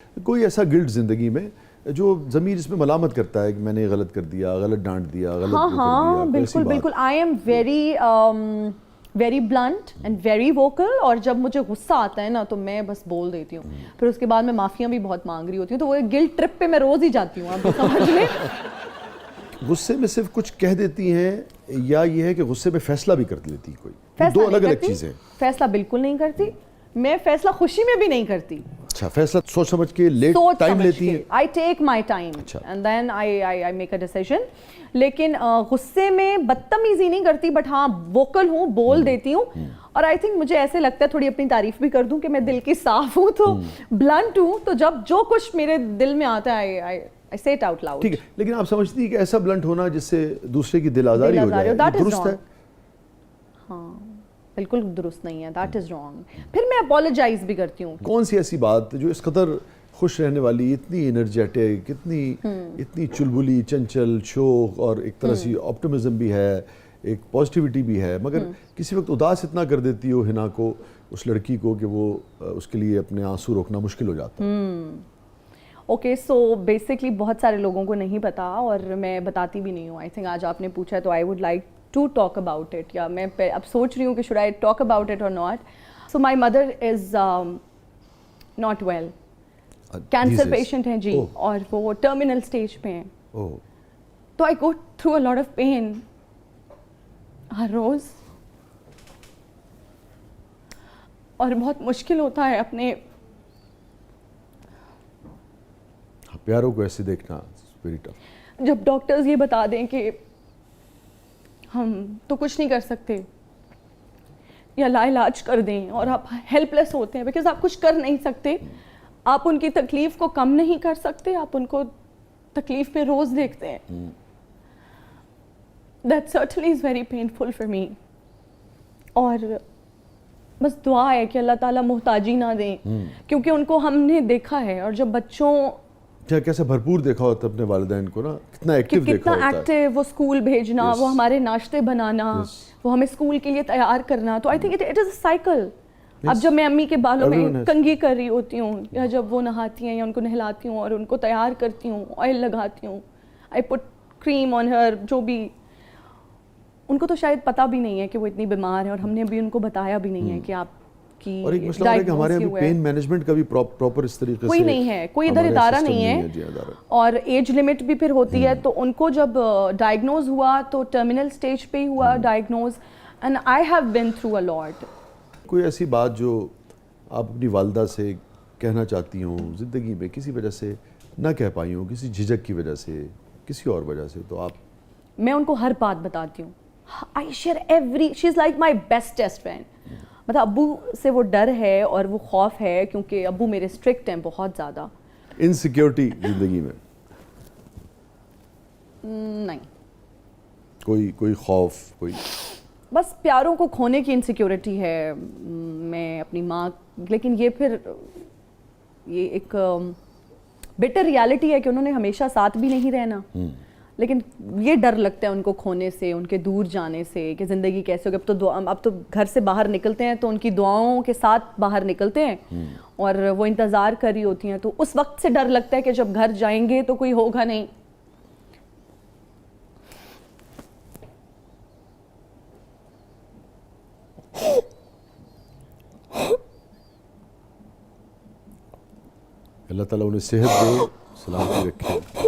कोई ऐसा गिल्ट ज़िंदगी में जो ज़मीर इसमें मलामत करता है कि मैंने गलत कर दिया, गलत डांट दिया, गलत हाँ वो कर दिया, हाँ कोई ऐसी बिल्कुल बात? बिल्कुल। I am very blunt and very vocal, और जब मुझे गुस्सा आता है ना तो मैं बस बोल देती हूँ। फिर उसके बाद मैं माफ़ियाँ भी बहुत मांग रही होती हूँ, तो वो गिल्ट ट्रिप पे मैं रोज़ ही जाती हूँ, आप समझ लें। गुस्से में सिर्फ कुछ कह देती हैं या ये है कि गुस्से में फैसला भी कर लेती कोई? ये फैसला दो नहीं अलग अलग करती, चीज़ें। फैसला बिल्कुल नहीं करती। मैं फैसला खुशी में भी नहीं करती, अच्छा, फैसला सोच समझ के लेट सोच टाइम समझ लेती के। हैं? आई टेक माई टाइम अच्छा। And then I make a decision. लेकिन गुस्से में बदतमीजी नहीं करती, बट हाँ वोकल हूँ, बोल देती हूँ। और आई थिंक मुझे ऐसे लगता है, थोड़ी अपनी तारीफ भी कर दूं कि मैं दिल की साफ हूँ, तो ब्लंट हूँ, तो जब जो कुछ मेरे दिल में आता है आई से इट आउट लाउड। ठीक है, लेकिन आप समझती हैं कि ऐसा ब्लंट होना जिससे दूसरे की दिल आज़ारी हो जाए, ये दैट इज दुरुस्त है? रॉन्ग। हाँ बिल्कुल दुरुस्त नहीं है, दैट इज रॉन्ग। फिर मैं अपोलोजाइज भी करती हूँ। कौन सी ऐसी बात जो इस कदर खुश रहने वाली, इतनी एनर्जेटिक, इतनी चुलबुली, चंचल, शोक और एक तरह से ऑप्टिमिज्म भी है, एक पॉजिटिविटी भी है, मगर किसी वक्त उदास इतना कर देती हो हिना को, उस लड़की को, कि वो उसके लिए अपने आंसू रोकना मुश्किल हो जाता है? ओके सो बेसिकली बहुत सारे लोगों को नहीं पता, और मैं बताती भी नहीं हूँ। आई थिंक आज आपने पूछा है तो I would like to talk about it, या मैं अब सोच रही हूँ कि should I talk about it और not. So my mother is not well, cancer patient हैं जी, और वो टर्मिनल स्टेज पे हैं। तो I go through a lot of pain हर रोज़, और बहुत मुश्किल होता है अपने प्यारों को ऐसे देखना, वेरी टफ। जब डॉक्टर्स ये बता दें कि हम तो कुछ नहीं कर सकते या लाइलाज कर दें, और आप हेल्पलेस होते हैं बिकॉज आप कुछ कर नहीं सकते। आप उनकी तकलीफ को कम नहीं कर सकते, आप उनको तकलीफ में रोज देखते हैं। That certainly is very painful for me. और बस दुआ है कि अल्लाह ताला मुहताजी ना दें, क्योंकि उनको हमने देखा है। और जब बच्चों क्या कैसे भरपूर देखा होता है अपने वालिदैन को ना, कितना एक्टिव देखा कितना होता है। एक्टिव, वो स्कूल भेजना, Yes. वो हमारे नाश्ते बनाना, Yes. वो हमें स्कूल के लिए तैयार करना। तो I think it is a cycle. अब जब मैं अम्मी के बालों Everyone में has. कंघी कर रही होती हूँ, या जब वो नहाती हैं या उनको नहलाती हूँ और उनको तैयार करती हूँ, ऑयल लगाती हूँ, I put cream on her, जो भी, उनको तो शायद पता भी नहीं है कि वो इतनी बीमार है, और हमने भी उनको बताया भी नहीं है कि आप की और एक मसला है कि हमारे यहाँ पे पेन मैनेजमेंट का भी प्रॉपर इस तरीके कोई से नहीं है, कोई इधर हमारे इदारा system नहीं है। जी, इदारा। और एज लिमिट भी फिर होती है। तो उनको जब डायग्नोज हुआ तो टर्मिनल स्टेज पे ही हुआ diagnose, and I have been through a lot. कोई ऐसी बात जो आप अपनी वालदा से कहना चाहती हूँ, ज़िंदगी में किसी वजह से ना कह पाई हूँ, किसी झिझक की वजह से, किसी और वजह से, तो आप? मैं उनको हर बात बताती हूँ। I share every, she is like my bestest friend. मतलब अब्बू से वो डर है और वो खौफ है, क्योंकि अब्बू मेरे स्ट्रिक्ट हैं बहुत ज़्यादा। इनसिक्योरिटी जिंदगी में नहीं, कोई खौफ, कोई? बस प्यारों को खोने की इनसिक्योरिटी है। मैं अपनी माँ, लेकिन ये फिर ये एक बिटर रियलिटी है कि उन्होंने हमेशा साथ भी नहीं रहना। लेकिन ये डर लगता है उनको खोने से, उनके दूर जाने से, कि ज़िंदगी कैसे होगी। अब तो घर से बाहर निकलते हैं तो उनकी दुआओं के साथ बाहर निकलते हैं, और वो इंतज़ार कर रही होती हैं। तो उस वक्त से डर लगता है कि जब घर जाएंगे तो कोई होगा नहीं। अल्लाह ताला उन्हें सेहत दे, सलामती रखे।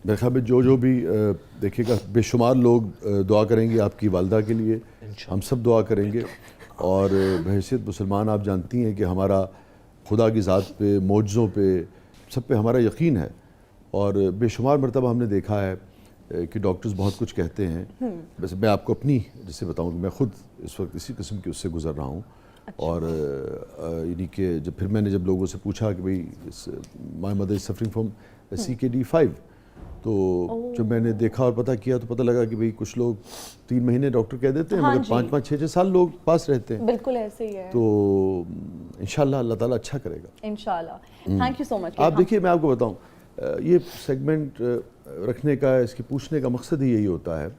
मेरे ख्याल में जो भी देखिएगा, बेशुमार लोग दुआ करेंगे आपकी वालदा के लिए, हम सब दुआ करेंगे। और बहैसियत मुसलमान आप जानती हैं कि हमारा खुदा की ज़ात पे, मौजज़ों पे, सब पे हमारा यकीन है। और बेशुमार मरतबा हमने देखा है कि डॉक्टर्स बहुत कुछ कहते हैं। वैसे मैं आपको अपनी जैसे बताऊँ कि मैं ख़ुद इस वक्त इसी किस्म की उससे गुज़र रहा हूँ। अच्छा। और यानी कि जब लोगों से पूछा कि भाई माई mother is suffering from CKD5, तो जब मैंने देखा और पता किया तो पता लगा कि भाई कुछ लोग 3 महीने डॉक्टर कह देते हैं, हाँ मगर जी। 5-5 6-6 साल लोग पास रहते हैं। बिल्कुल ऐसे ही है। तो इंशाल्लाह अल्लाह ताला अच्छा करेगा। इंशाल्लाह। Thank you so much. आप देखिए, मैं आपको बताऊं, ये सेगमेंट रखने का, इसके पूछने का मकसद ही यही होता है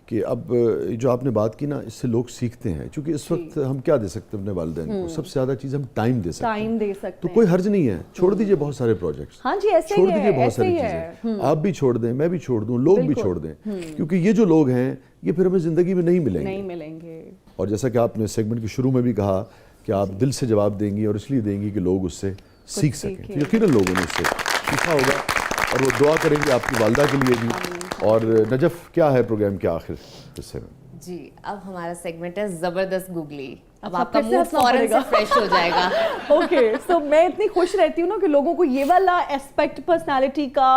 कि अब जो आपने बात की ना, इससे लोग सीखते हैं। क्योंकि इस वक्त हम क्या दे सकते हैं अपने वालिदैन को, सबसे ज़्यादा चीज़ हम टाइम दे सकते हैं। टाइम दे सकते तो हैं। कोई हर्ज नहीं है, छोड़ दीजिए बहुत सारे प्रोजेक्ट्स। हाँ जी, ऐसे ही छोड़ है, दीजिए बहुत ऐसे सारी ही है। चीज़ें, आप भी छोड़ दें, मैं भी छोड़ दूं, लोग भी बिल्कुल। छोड़ दें, क्योंकि ये जो लोग हैं ये फिर हमें ज़िंदगी में नहीं मिलेंगे। नहीं मिलेंगे। और जैसा कि आपने सेगमेंट के शुरू में भी कहा कि आप दिल से जवाब देंगी, और इसलिए देंगी कि लोग उससे सीख सकें। सीखें। तो यकीनन लोगों ने उससे सीखा होगा, और वो दुआ करेंगे आपकी वालदा के लिए भी। और नजफ, क्या है प्रोग्राम के आखिर हिस्से में? जी, अब हमारा सेगमेंट है जबरदस्त गूगली। अब अच्छा, आपका फिर से मूड हंसना फौरन पड़ेगा। से फ्रेश हो जाएगा। ओके, सो मैं इतनी खुश रहती हूँ ना कि लोगों को ये वाला एस्पेक्ट पर्सनालिटी का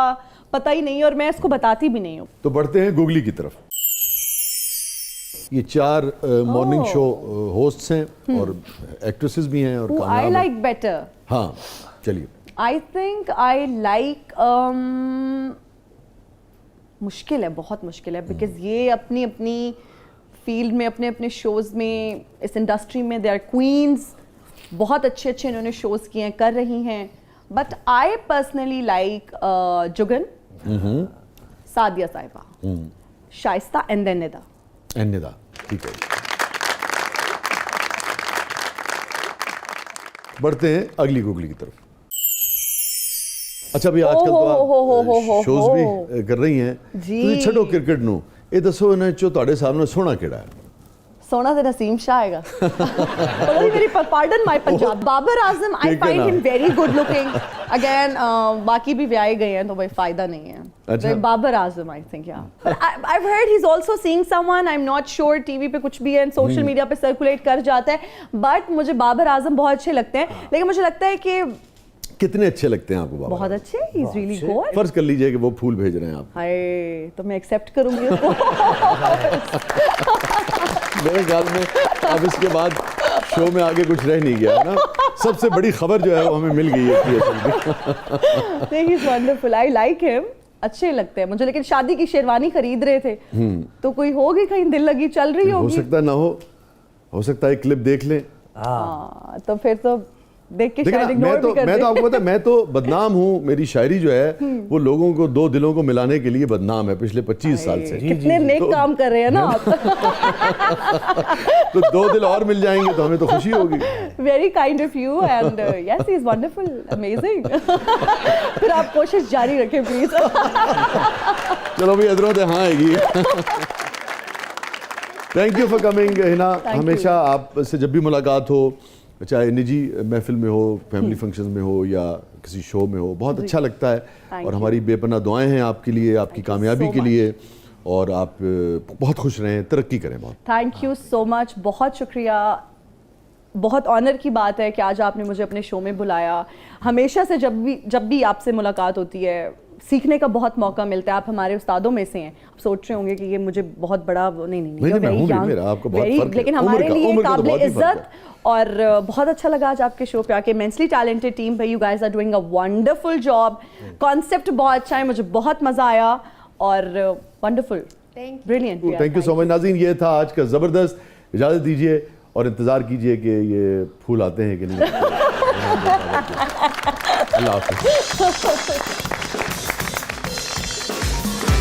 पता ही नहीं है, और मैं इसको बताती भी नहीं हूँ। तो बढ़ते हैं गूगली की तरफ। ये 4 मॉर्निंग शो होस्ट्स हैं और एक्ट्रेसेस भी हैं और Who I कामयाब हैं। like better? हाँ, चलिए। I think I like मुश्किल है, बहुत मुश्किल है, बिकॉज ये अपनी अपनी फील्ड में, अपने अपने शोज में, इस इंडस्ट्री में दे आर क्वींस। बहुत अच्छे अच्छे इन्होंने शोज किए हैं, कर रही हैं। But I personally like Jugan, Sadia साहिबा, शाइस्ता एंड देन निदा। निदा, ठीक है। बढ़ते हैं अगली गूगली की तरफ। अच्छा, भी आजकल तो आप शोज भी कर रही हैं। जी। ਤੁਸੀਂ ਛੱਡੋ ਕ੍ਰਿਕਟ ਨੂੰ, ਇਹ ਦੱਸੋ ਇਹਨਾਂ ਚੋਂ ਤੁਹਾਡੇ ਸਾਹਮਣੇ ਸੋਹਣਾ ਕਿਹੜਾ ਹੈ? सोना तो नसीम शाह आएगा। मेरी पार्डन माय पंजाब। बाबर आजम, आई ठीक है फाइंड ना। Him very good looking. Again बाकी भी ब्याह गए हैं तो भाई फायदा नहीं है। अच्छा। बाबर आजम, आई थिंक, या I have heard he is also seeing someone, I am not sure, TV पे कुछ भी है, सोशल मीडिया पे सर्कुलेट कर जाता है, बट मुझे बाबर आजम बहुत अच्छे लगते हैं। लेकिन मुझे लगता है कि कितने अच्छे लगते हैं आपको बाबा? बहुत अच्छे, ही इज रियली गुड। फर्ज कर लीजिए कि वो फूल भेज रहे हैं आप, हाय, तो मैं एक्सेप्ट करूंगी उसको। मेरे ख्याल में अब इसके बाद शो में आगे कुछ रह नहीं गया है ना। सबसे बड़ी खबर जो है वो हमें मिल गई है। He is wonderful, I like him, अच्छे लगते हैं मुझे। लेकिन शादी की शेरवानी खरीद रहे थे, तो कोई होगी कहीं दिल लगी चल रही हो होगी। सकता ना हो सकता है क्लिप देख लें। हाँ, तो फिर तो देख के देखिए शायद ना, इग्नोर भी कर मैं तो दे। आपको पता है, मैं तो बदनाम हूँ। मेरी शायरी जो है वो लोगों को 2 दिलों को मिलाने के लिए बदनाम है पिछले 25 साल से। कितने नेक काम कर रहे हैं ना आप। तो 2 दिल और मिल जाएंगे तो हमें तो खुशी होगी। Very kind of you, and yes, he is wonderful, amazing. फिर आप कोशिश जारी रखें प्लीज। चलो भाई, हजरत हाँ आएगी। Thank you for coming Hina. हमेशा आपसे जब भी मुलाकात हो, चाहे निजी महफिल में हो, फैमिली फंक्शन में हो या किसी शो में हो, बहुत अच्छा लगता है। Thank और you. हमारी बेपनाह दुआएं हैं आपके लिए, आपकी कामयाबी so के लिए, और आप बहुत खुश रहें, तरक्की करें बहुत। थैंक यू सो मच, बहुत शुक्रिया। बहुत ऑनर की बात है कि आज आपने मुझे अपने शो में बुलाया। हमेशा से जब भी आपसे मुलाकात होती है, सीखने का बहुत मौका मिलता है। आप हमारे उस्तादों में से हैं। आप सोच रहे होंगे कि ये मुझे बहुत बड़ा नहीं, मैं हूं भी, मेरा आपको बहुत फर्क है। लेकिन हमारे लिए उम्र का तो काबिल बहुत ही फर्क इज्जत। और बहुत अच्छा लगा आज आपके शो पे आके। इमेंसली टैलेंटेड टीम भाई, you guys are doing a wonderful job. Concept बहुत अच्छा है, मुझे बहुत मजा आया और wonderful, brilliant. Thank you so much. नाज़रीन, ये था आज का ज़बरदस्त। इजाज़त दीजिए और इंतज़ार कीजिए कि ये फूल आते हैं कि नहीं। अल्लाह हाफ़िज़।